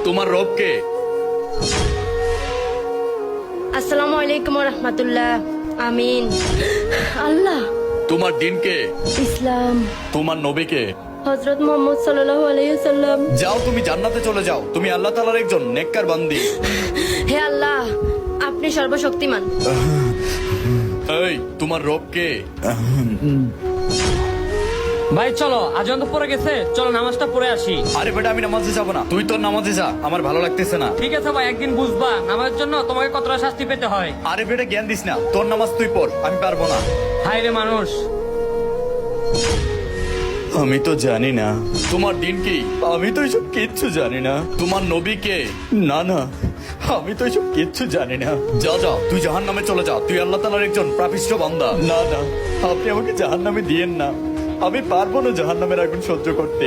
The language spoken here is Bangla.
তোমার রব কে? আসসালামু আলাইকুম ওয়া রাহমাতুল্লাহ। আমিন। আল্লাহ। তোমার দিন কে? ইসলাম। তোমার নবী কে? হযরত মুহাম্মদ সাল্লাল্লাহু আলাইহি ওয়াসাল্লাম। যাও, তুমি জান্নাতে চলে যাও। তুমি আল্লাহ তাআলার একজন নেককার বান্দি। হে আল্লাহ, আপনি সর্বশক্তিমান। এই, তোমার রব কে? ভাই চলো, আজান তো পড়ে গেছে, চলো নামাজটা পড়ে আসি। আরে বেটা, আমি নামাজে যাবো না। তুই তোর নামাজে যা, আমার ভালো লাগতেছে না। ঠিক আছে ভাই, একদিন বুঝবা নামাজের জন্য তোমাকে কতটা শাস্তি পেতে হয়। আরে বেটা, জ্ঞান দিস না। তোর নামাজ তুই পড়, আমি পারবো না। হায় রে মানুষ। আমি তো জানি না তোমার দিন কি। আমি তো এসব কিচ্ছু জানি না। তোমার নবী কে? না না, আমি তো এসব কিচ্ছু জানি না। যা যা, তুই জাহান্নামে চলে যা। তুই আল্লাহ তাআলার একজন পাপিষ্ঠ বান্দা। না না, আপনি আমাকে জাহান্নামে দিয়েন না। আমি পারবো না জাহান্নামের আগুন সহ্য করতে।